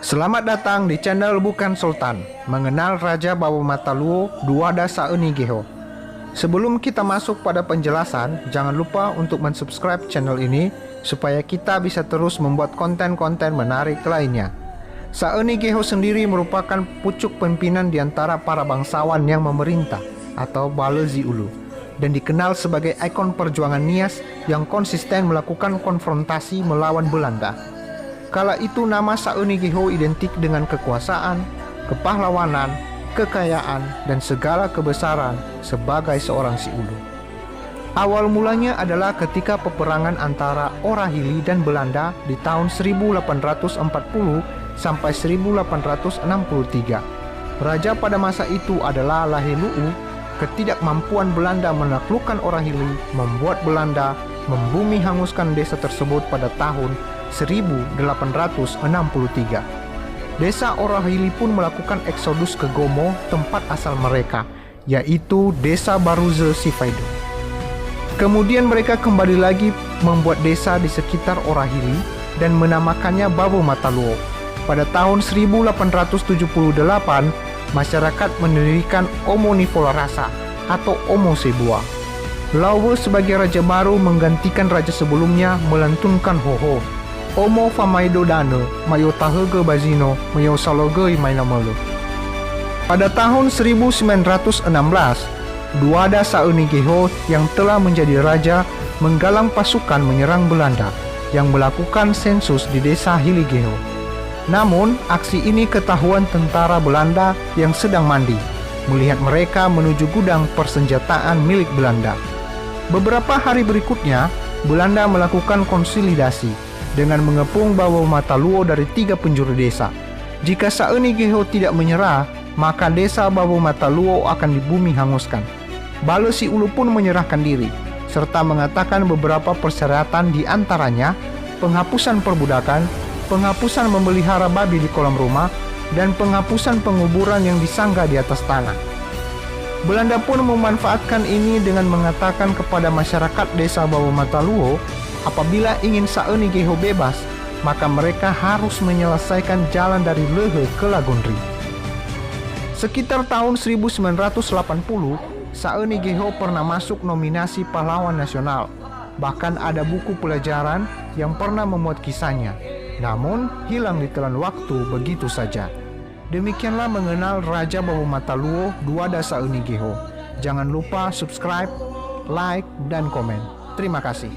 Selamat datang di channel Bukan Sultan, mengenal Raja Bawo Mataluo Duada Saunigeho. Sebelum kita masuk pada penjelasan, jangan lupa untuk mensubscribe channel ini supaya kita bisa terus membuat konten-konten menarik lainnya. Saunigeho sendiri merupakan pucuk pimpinan di antara para bangsawan yang memerintah atau Balezi Ulu, dan dikenal sebagai ikon perjuangan Nias yang konsisten melakukan konfrontasi melawan Belanda. Kala itu nama Saunigeho identik dengan kekuasaan, kepahlawanan, kekayaan, dan segala kebesaran sebagai seorang si Ulu. Awal mulanya adalah ketika peperangan antara Orahili dan Belanda di tahun 1840 sampai 1863. Raja pada masa itu adalah Laheluu. Ketidakmampuan Belanda menaklukkan Orahili membuat Belanda membumi hanguskan desa tersebut pada tahun 1863. Desa Orahili pun melakukan eksodus ke Gomo, tempat asal mereka, yaitu Desa Baruze Sifaido. Kemudian mereka kembali lagi membuat desa di sekitar Orahili dan menamakannya Bawo Mataluo. Pada tahun 1878, masyarakat mendirikan Omo Nifolarasa atau Omo Sebua. Lawe sebagai raja baru menggantikan raja sebelumnya melantunkan Hoho. Omo Famaido Dane, Mayo Tahege Bazino, Mayo Saloge Mainamalo. Pada tahun 1916, Duada Saunigeho yang telah menjadi raja menggalang pasukan menyerang Belanda yang melakukan sensus di desa Hiligeho. Namun, aksi ini ketahuan tentara Belanda yang sedang mandi, melihat mereka menuju gudang persenjataan milik Belanda. Beberapa hari berikutnya, Belanda melakukan konsolidasi dengan mengepung Bawo Mataluo dari 3 penjuru desa. Jika Saunigeho tidak menyerah, maka desa Bawo Mataluo akan dibumi hanguskan. Balezi Ulu pun menyerahkan diri, serta mengatakan beberapa persyaratan, di antaranya penghapusan perbudakan, penghapusan memelihara babi di kolam rumah, dan penghapusan penguburan yang disanggah di atas tanah. Belanda pun memanfaatkan ini dengan mengatakan kepada masyarakat desa Bawo Mataluo, apabila ingin Saunigeho bebas, maka mereka harus menyelesaikan jalan dari Lehe ke Lagondri. Sekitar tahun 1980, Saunigeho pernah masuk nominasi pahlawan nasional. Bahkan ada buku pelajaran yang pernah memuat kisahnya, namun hilang ditelan waktu begitu saja. Demikianlah mengenal Raja Bawo Mataluo Duada Saunigeho. Jangan lupa subscribe, like, dan komen. Terima kasih.